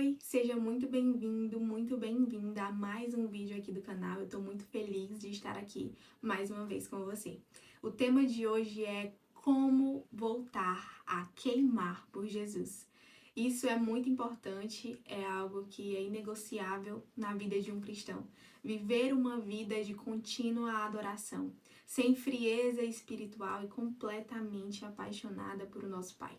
Oi, seja muito bem-vindo, muito bem-vinda a mais um vídeo aqui do canal. Eu tô muito feliz de estar aqui mais uma vez com você. O tema de hoje é como voltar a queimar por Jesus. Isso é muito importante, é algo que é inegociável na vida de um cristão. Viver uma vida de contínua adoração, sem frieza espiritual e completamente apaixonada por o nosso Pai.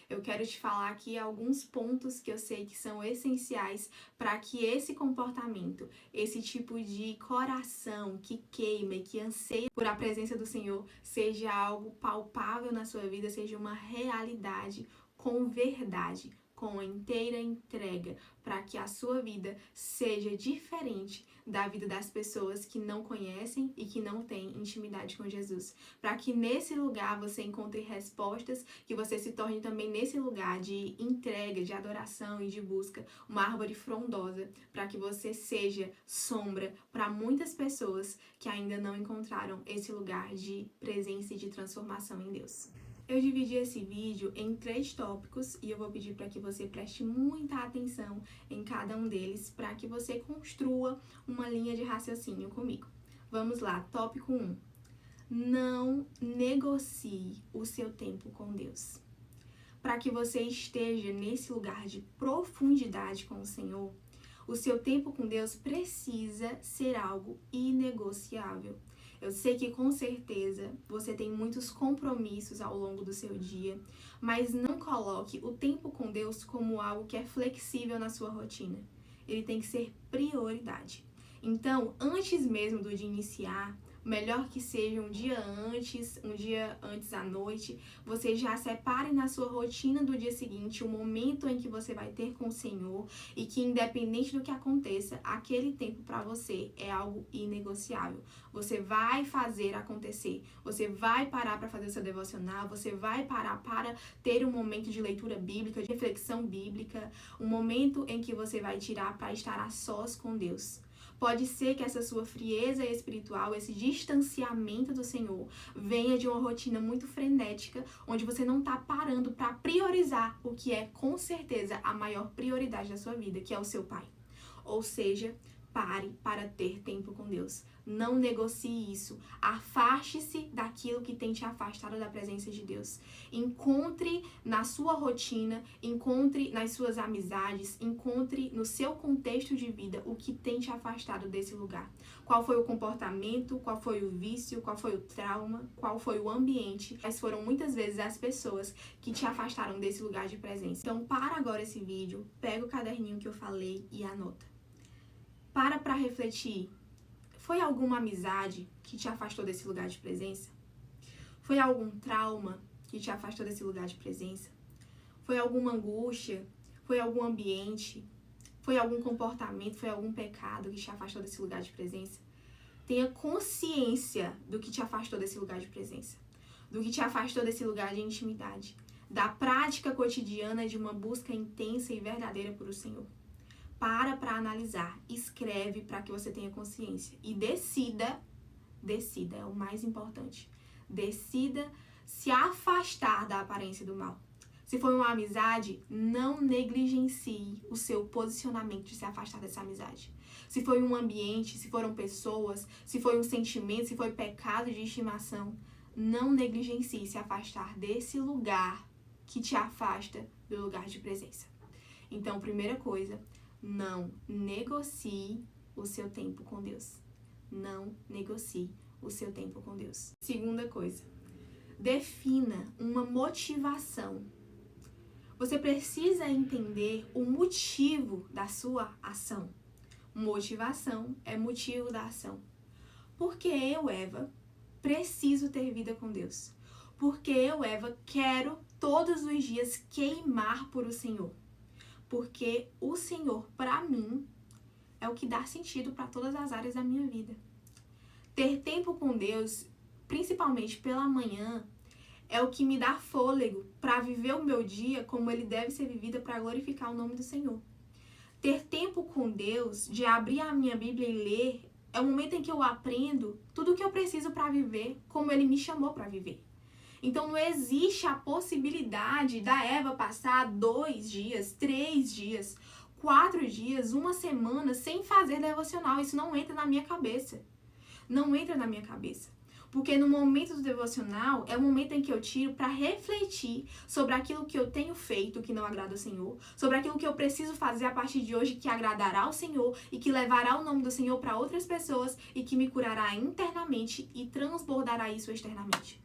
Eu quero te falar aqui alguns pontos que eu sei que são essenciais para que esse comportamento, esse tipo de coração que queima e que anseia por a presença do Senhor, seja algo palpável na sua vida, seja uma realidade com verdade, com a inteira entrega, para que a sua vida seja diferente da vida das pessoas que não conhecem e que não têm intimidade com Jesus. Para que nesse lugar você encontre respostas, que você se torne também nesse lugar de entrega, de adoração e de busca, uma árvore frondosa, para que você seja sombra para muitas pessoas que ainda não encontraram esse lugar de presença e de transformação em Deus. Eu dividi esse vídeo em 3 tópicos e eu vou pedir para que você preste muita atenção em cada um deles para que você construa uma linha de raciocínio comigo. Vamos lá, tópico 1. Não negocie o seu tempo com Deus. Para que você esteja nesse lugar de profundidade com o Senhor, o seu tempo com Deus precisa ser algo inegociável. Eu sei que com certeza você tem muitos compromissos ao longo do seu dia, mas não coloque o tempo com Deus como algo que é flexível na sua rotina. Ele tem que ser prioridade. Então, antes mesmo de iniciar, melhor que seja um dia antes à noite, você já separe na sua rotina do dia seguinte o momento em que você vai ter com o Senhor e que independente do que aconteça, aquele tempo para você é algo inegociável. Você vai fazer acontecer, você vai parar para fazer o seu devocional, você vai parar para ter um momento de leitura bíblica, de reflexão bíblica, um momento em que você vai tirar para estar a sós com Deus. Pode ser que essa sua frieza espiritual, esse distanciamento do Senhor, venha de uma rotina muito frenética, onde você não está parando para priorizar o que é com certeza a maior prioridade da sua vida, que é o seu Pai. Ou seja, pare para ter tempo com Deus. Não negocie isso. Afaste-se daquilo que tem te afastado da presença de Deus. Encontre na sua rotina, encontre nas suas amizades, encontre no seu contexto de vida o que tem te afastado desse lugar. Qual foi o comportamento, qual foi o vício, qual foi o trauma, qual foi o ambiente. Mas foram muitas vezes as pessoas que te afastaram desse lugar de presença. Então, para agora esse vídeo, pega o caderninho que eu falei e anota. Para refletir. Foi alguma amizade que te afastou desse lugar de presença? Foi algum trauma que te afastou desse lugar de presença? Foi alguma angústia? Foi algum ambiente? Foi algum comportamento? Foi algum pecado que te afastou desse lugar de presença? Tenha consciência do que te afastou desse lugar de presença, do que te afastou desse lugar de intimidade, da prática cotidiana de uma busca intensa e verdadeira por o Senhor. Para analisar, escreve para que você tenha consciência e decida, é o mais importante, decida se afastar da aparência do mal. Se for uma amizade, não negligencie o seu posicionamento de se afastar dessa amizade. Se foi um ambiente, se foram pessoas, se foi um sentimento, se foi pecado de estimação, não negligencie se afastar desse lugar que te afasta do lugar de presença. Então, primeira coisa, não negocie o seu tempo com Deus. Não negocie o seu tempo com Deus. Segunda coisa, defina uma motivação. Você precisa entender o motivo da sua ação. Motivação é motivo da ação. Porque eu, Eva, preciso ter vida com Deus. Porque eu, Eva, quero todos os dias queimar por o Senhor. Porque o Senhor, para mim, é o que dá sentido para todas as áreas da minha vida. Ter tempo com Deus, principalmente pela manhã, é o que me dá fôlego para viver o meu dia como ele deve ser vivido para glorificar o nome do Senhor. Ter tempo com Deus, de abrir a minha Bíblia e ler, é o momento em que eu aprendo tudo o que eu preciso para viver como ele me chamou para viver. Então não existe a possibilidade da Eva passar 2 dias, 3 dias, 4 dias, uma semana sem fazer devocional. Isso não entra na minha cabeça. Não entra na minha cabeça. Porque no momento do devocional é o momento em que eu tiro para refletir sobre aquilo que eu tenho feito que não agrada ao Senhor, sobre aquilo que eu preciso fazer a partir de hoje que agradará ao Senhor e que levará o nome do Senhor para outras pessoas e que me curará internamente e transbordará isso externamente.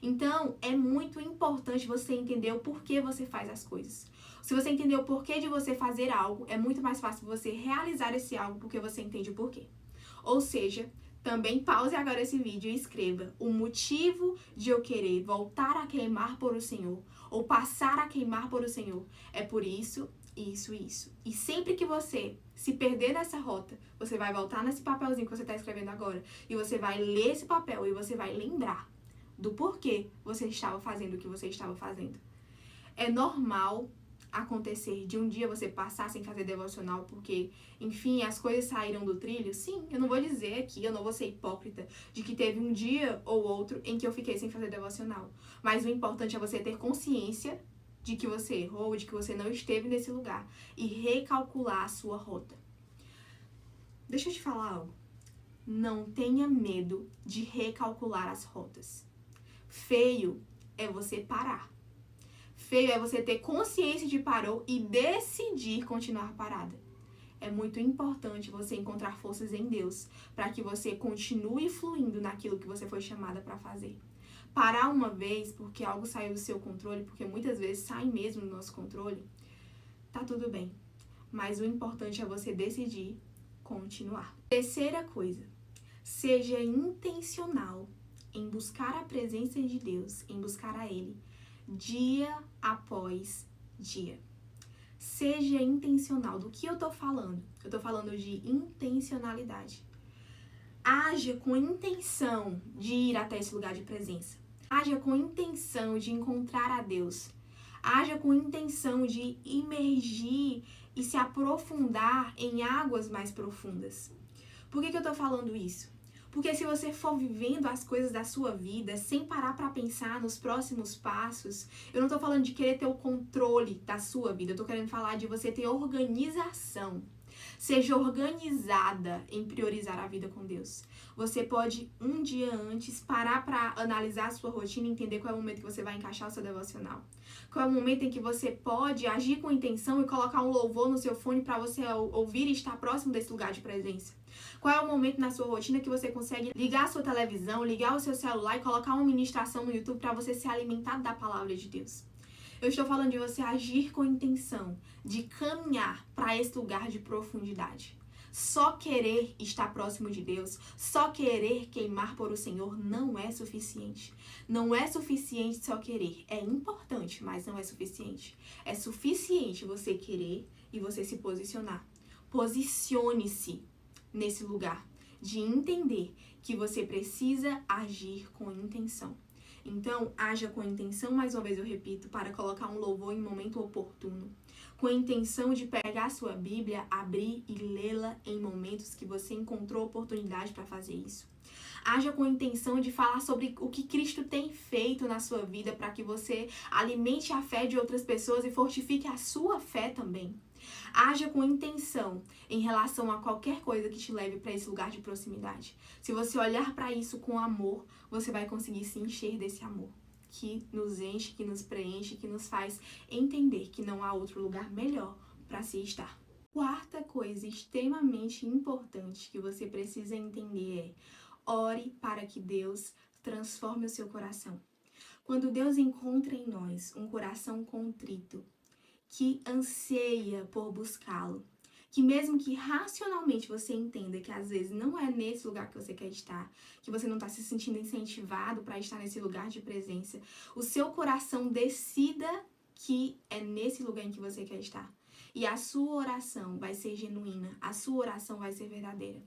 Então, é muito importante você entender o porquê você faz as coisas. Se você entender o porquê de você fazer algo, é muito mais fácil você realizar esse algo porque você entende o porquê. Ou seja, também pause agora esse vídeo e escreva o motivo de eu querer voltar a queimar por o Senhor ou passar a queimar por o Senhor. É por isso, isso e isso. E sempre que você se perder nessa rota, você vai voltar nesse papelzinho que você está escrevendo agora e você vai ler esse papel e você vai lembrar do porquê você estava fazendo o que você estava fazendo. É normal acontecer de um dia você passar sem fazer devocional porque, enfim, as coisas saíram do trilho. Sim, eu não vou dizer aqui, eu não vou ser hipócrita de que teve um dia ou outro em que eu fiquei sem fazer devocional. Mas o importante é você ter consciência de que você errou, de que você não esteve nesse lugar e recalcular a sua rota. Deixa eu te falar algo. Não tenha medo de recalcular as rotas. Feio é você parar. Feio é você ter consciência de parou e decidir continuar parada. É muito importante você encontrar forças em Deus para que você continue fluindo naquilo que você foi chamada para fazer. Parar uma vez porque algo saiu do seu controle, porque muitas vezes sai mesmo do nosso controle, tá tudo bem. Mas o importante é você decidir continuar. Terceira coisa, seja intencional em buscar a presença de Deus, em buscar a Ele, dia após dia. Seja intencional. Do que eu tô falando? Eu tô falando de intencionalidade. Haja com intenção de ir até esse lugar de presença. Haja com intenção de encontrar a Deus. Haja com intenção de imergir e se aprofundar em águas mais profundas. Por que eu tô falando isso? Porque se você for vivendo as coisas da sua vida sem parar para pensar nos próximos passos, eu não tô falando de querer ter o controle da sua vida, eu tô querendo falar de você ter organização. Seja organizada em priorizar a vida com Deus. Você pode, um dia antes, parar para analisar a sua rotina e entender qual é o momento que você vai encaixar o seu devocional. Qual é o momento em que você pode agir com intenção e colocar um louvor no seu fone para você ouvir e estar próximo desse lugar de presença. Qual é o momento na sua rotina que você consegue ligar a sua televisão, ligar o seu celular e colocar uma ministração no YouTube para você se alimentar da palavra de Deus. Eu estou falando de você agir com intenção, de caminhar para esse lugar de profundidade. Só querer estar próximo de Deus, só querer queimar por o Senhor não é suficiente. Não é suficiente só querer. É importante, mas não é suficiente. É suficiente você querer e você se posicionar. Posicione-se nesse lugar de entender que você precisa agir com intenção. Então, haja com intenção, mais uma vez eu repito, para colocar um louvor em momento oportuno. Com a intenção de pegar a sua Bíblia, abrir e lê-la em momentos que você encontrou oportunidade para fazer isso. Haja com a intenção de falar sobre o que Cristo tem feito na sua vida para que você alimente a fé de outras pessoas e fortifique a sua fé também. Haja com intenção em relação a qualquer coisa que te leve para esse lugar de proximidade. Se você olhar para isso com amor, você vai conseguir se encher desse amor que nos enche, que nos preenche, que nos faz entender que não há outro lugar melhor para se estar. Quarta coisa extremamente importante que você precisa entender é: ore para que Deus transforme o seu coração. Quando Deus encontra em nós um coração contrito, que anseia por buscá-lo, que mesmo que racionalmente você entenda que às vezes não é nesse lugar que você quer estar, que você não está se sentindo incentivado para estar nesse lugar de presença, o seu coração decida que é nesse lugar em que você quer estar. E a sua oração vai ser genuína, a sua oração vai ser verdadeira.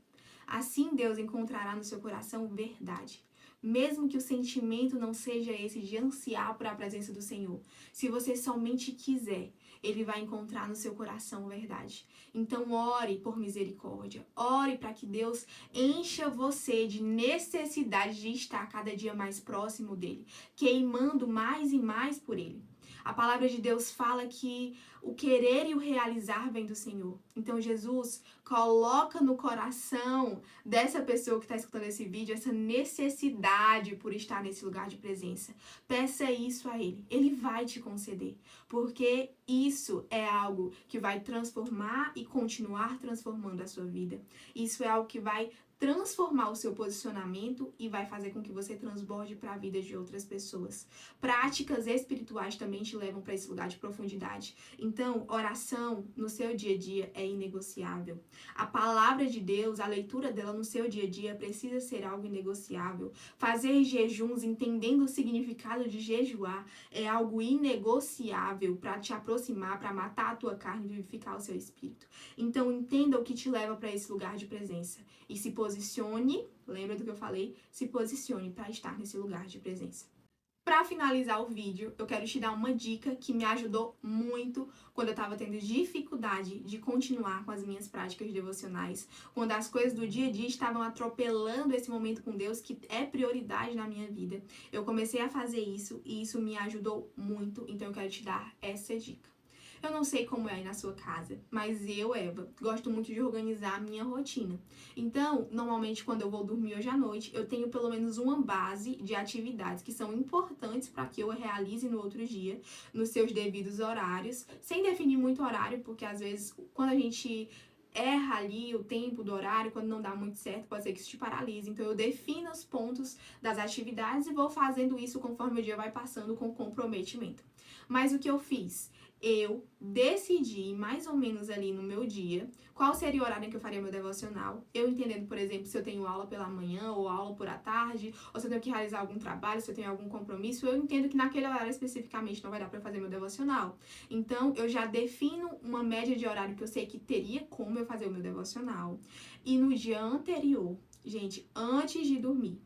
Assim Deus encontrará no seu coração verdade. Mesmo que o sentimento não seja esse de ansiar por a presença do Senhor, se você somente quiser, Ele vai encontrar no seu coração verdade. Então ore por misericórdia, ore para que Deus encha você de necessidade de estar cada dia mais próximo dEle, queimando mais e mais por Ele. A palavra de Deus fala que o querer e o realizar vem do Senhor. Então Jesus coloca no coração dessa pessoa que está escutando esse vídeo essa necessidade por estar nesse lugar de presença. Peça isso a Ele. Ele vai te conceder. Porque isso é algo que vai transformar e continuar transformando a sua vida. Isso é algo que vai transformar o seu posicionamento e vai fazer com que você transborde para a vida de outras pessoas. Práticas espirituais também te levam para esse lugar de profundidade. Então, oração no seu dia a dia é inegociável. A palavra de Deus, a leitura dela no seu dia a dia precisa ser algo inegociável. Fazer jejuns, entendendo o significado de jejuar, é algo inegociável para te aproximar, para matar a tua carne e vivificar o seu espírito. Então, entenda o que te leva para esse lugar de presença e se posicione, lembra do que eu falei? Se posicione para estar nesse lugar de presença. Para finalizar o vídeo, eu quero te dar uma dica que me ajudou muito quando eu estava tendo dificuldade de continuar com as minhas práticas devocionais, quando as coisas do dia a dia estavam atropelando esse momento com Deus, que é prioridade na minha vida. Eu comecei a fazer isso e isso me ajudou muito, então eu quero te dar essa dica. Eu não sei como é aí na sua casa, mas eu, Eva, gosto muito de organizar a minha rotina. Então, normalmente quando eu vou dormir hoje à noite, eu tenho pelo menos uma base de atividades que são importantes para que eu realize no outro dia, nos seus devidos horários, sem definir muito horário, porque às vezes quando a gente erra ali o tempo do horário, quando não dá muito certo, pode ser que isso te paralise. Então eu defino os pontos das atividades e vou fazendo isso conforme o dia vai passando com comprometimento. Mas o que eu fiz? Eu decidi mais ou menos ali no meu dia qual seria o horário em que eu faria meu devocional. Eu entendendo, por exemplo, se eu tenho aula pela manhã ou aula por à tarde, ou se eu tenho que realizar algum trabalho, se eu tenho algum compromisso, eu entendo que naquele horário especificamente não vai dar para fazer meu devocional. Então, eu já defino uma média de horário que eu sei que teria como eu fazer o meu devocional. E no dia anterior, gente, antes de dormir,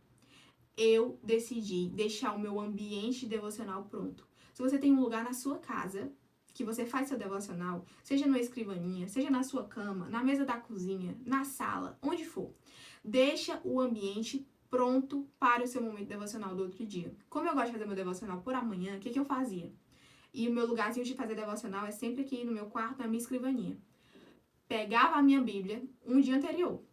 eu decidi deixar o meu ambiente devocional pronto. Se você tem um lugar na sua casa que você faz seu devocional, seja numa escrivaninha, seja na sua cama, na mesa da cozinha, na sala, onde for, deixa o ambiente pronto para o seu momento devocional do outro dia. Como eu gosto de fazer meu devocional por amanhã, o que eu fazia? E o meu lugarzinho de fazer devocional é sempre aqui no meu quarto, na minha escrivaninha. Pegava a minha Bíblia um dia anterior,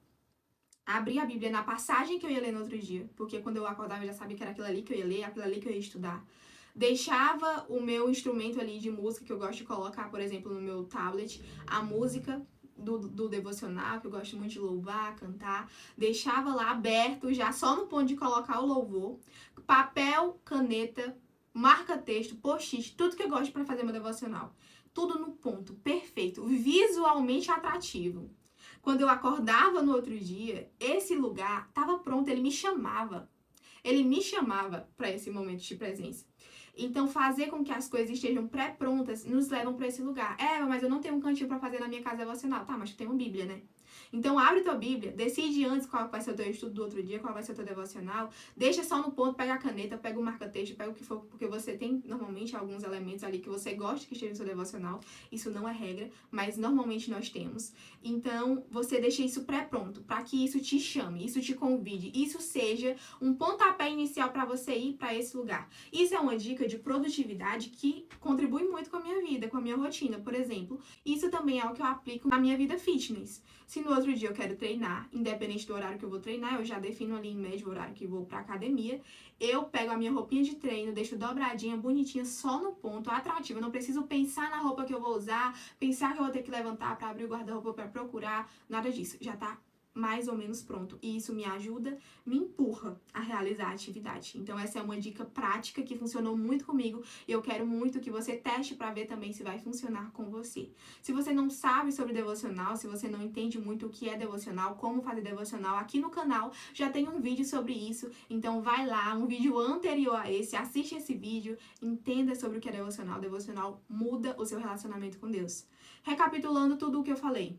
abria a Bíblia na passagem que eu ia ler no outro dia, porque quando eu acordava eu já sabia que era aquilo ali que eu ia ler, aquilo ali que eu ia estudar. Deixava o meu instrumento ali de música, que eu gosto de colocar, por exemplo, no meu tablet, a música do devocional, que eu gosto muito de louvar, cantar. Deixava lá aberto, já só no ponto de colocar o louvor. Papel, caneta, marca-texto, post-it, tudo que eu gosto para fazer meu devocional. Tudo no ponto, perfeito, visualmente atrativo. Quando eu acordava no outro dia, esse lugar estava pronto, ele me chamava. Ele me chamava para esse momento de presença. Então, fazer com que as coisas estejam pré-prontas nos levam para esse lugar. Mas eu não tenho um cantinho para fazer na minha casa devocional. Tá, mas tu tem uma Bíblia, né? Então, abre tua Bíblia, decide antes qual vai ser o teu estudo do outro dia, qual vai ser o teu devocional. Deixa só no ponto, pega a caneta, pega o marca-texto, pega o que for, porque você tem normalmente alguns elementos ali que você gosta que esteja no seu devocional. Isso não é regra, mas normalmente nós temos. Então, você deixa isso pré-pronto, para que isso te chame, isso te convide, isso seja um pontapé inicial para você ir para esse lugar. Isso é uma dica de produtividade que contribui muito com a minha vida, com a minha rotina, por exemplo. Isso também é o que eu aplico na minha vida fitness. Se no outro dia eu quero treinar, independente do horário que eu vou treinar, eu já defino ali em média o horário que vou pra academia, eu pego a minha roupinha de treino, deixo dobradinha, bonitinha, só no ponto, atrativa. Eu não preciso pensar na roupa que eu vou usar, pensar que eu vou ter que levantar pra abrir o guarda-roupa pra procurar, nada disso. Já tá mais ou menos pronto. E isso me ajuda, me empurra a realizar a atividade. Então essa é uma dica prática que funcionou muito comigo e eu quero muito que você teste para ver também se vai funcionar com você. Se você não sabe sobre devocional, se você não entende muito o que é devocional, como fazer devocional, aqui no canal já tem um vídeo sobre isso. Então vai lá, um vídeo anterior a esse, assiste esse vídeo, entenda sobre o que é devocional. Devocional muda o seu relacionamento com Deus. Recapitulando tudo o que eu falei.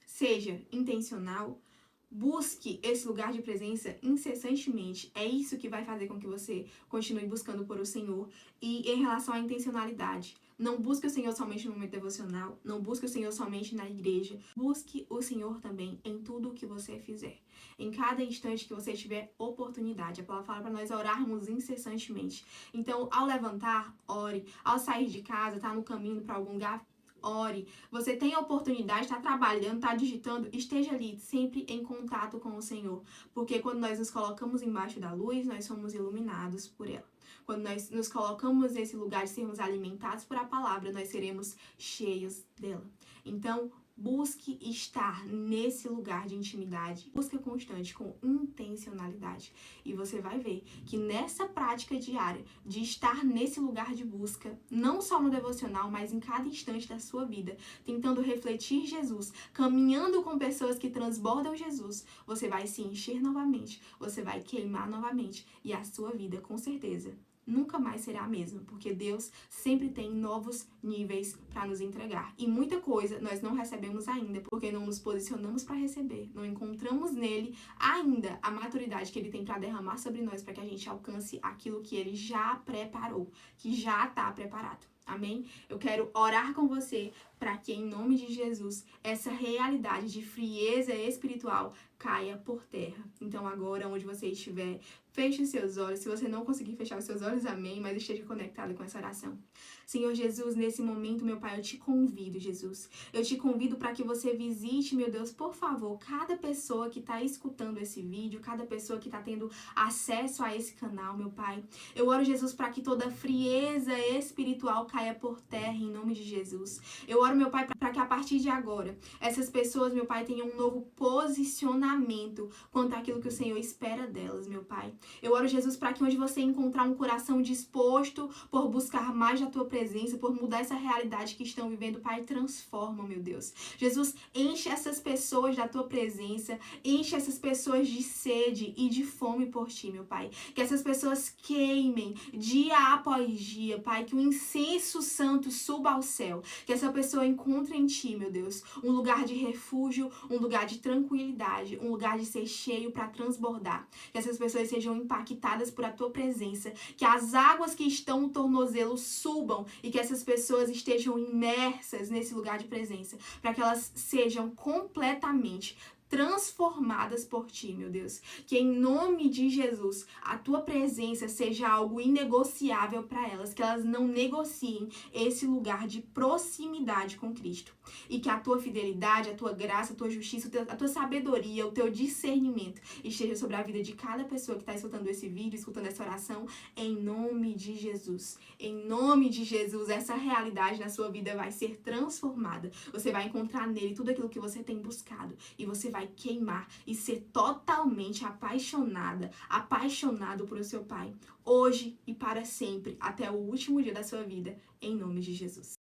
Seja intencional, busque esse lugar de presença incessantemente. É isso que vai fazer com que você continue buscando por o Senhor. E em relação à intencionalidade, Não busque o Senhor somente no momento devocional, não busque o Senhor somente na igreja. Busque o Senhor também em tudo o que você fizer. Em cada instante que você tiver oportunidade. A palavra fala para nós orarmos incessantemente. Então, ao levantar, ore. Ao sair de casa, tá no caminho para algum lugar, ore. Você tem a oportunidade, está trabalhando, está digitando, esteja ali sempre em contato com o Senhor. Porque quando nós nos colocamos embaixo da luz, nós somos iluminados por ela. Quando nós nos colocamos nesse lugar de sermos alimentados por a palavra, nós seremos cheios dela. Então, busque estar nesse lugar de intimidade, busca constante, com intencionalidade. E você vai ver que nessa prática diária de estar nesse lugar de busca, não só no devocional, mas em cada instante da sua vida, tentando refletir Jesus, caminhando com pessoas que transbordam Jesus, você vai se encher novamente, você vai queimar novamente e a sua vida, com certeza, nunca mais será a mesma, porque Deus sempre tem novos níveis para nos entregar. E muita coisa nós não recebemos ainda, porque não nos posicionamos para receber, não encontramos nele ainda a maturidade que ele tem para derramar sobre nós, para que a gente alcance aquilo que ele já preparou, que já está preparado. Amém? Eu quero orar com você para que, em nome de Jesus, essa realidade de frieza espiritual caia por terra. Então, agora, onde você estiver, feche os seus olhos. Se você não conseguir fechar os seus olhos, amém, mas esteja conectado com essa oração. Senhor Jesus, nesse momento, meu Pai, eu te convido, Jesus. Eu te convido para que você visite, meu Deus, por favor, cada pessoa que está escutando esse vídeo, cada pessoa que está tendo acesso a esse canal, meu Pai. Eu oro, Jesus, para que toda frieza espiritual caia por terra, em nome de Jesus. Eu oro, meu Pai, para que a partir de agora, essas pessoas, meu Pai, tenham um novo posicionamento quanto àquilo que o Senhor espera delas, meu Pai. Eu oro, Jesus, para que onde você encontrar um coração disposto por buscar mais da tua presença, por mudar essa realidade que estão vivendo, Pai, transforma, meu Deus. Jesus, enche essas pessoas da tua presença, enche essas pessoas de sede e de fome por ti, meu Pai. Que essas pessoas queimem dia após dia, Pai, que o incenso santo suba ao céu, que essa pessoa encontre em ti, meu Deus, um lugar de refúgio, um lugar de tranquilidade, um lugar de ser cheio para transbordar. Que essas pessoas sejam impactadas por a tua presença, que as águas que estão no tornozelo subam e que essas pessoas estejam imersas nesse lugar de presença, para que elas sejam completamente transformadas por ti, meu Deus. Que em nome de Jesus, a tua presença seja algo inegociável para elas, que elas não negociem esse lugar de proximidade com Cristo. E que a tua fidelidade, a tua graça, a tua justiça, a tua sabedoria, o teu discernimento esteja sobre a vida de cada pessoa que está escutando esse vídeo, escutando essa oração, em nome de Jesus. Em nome de Jesus, essa realidade na sua vida vai ser transformada. Você vai encontrar nele tudo aquilo que você tem buscado e você vai queimar e ser totalmente apaixonado por o seu Pai, hoje e para sempre, até o último dia da sua vida, em nome de Jesus.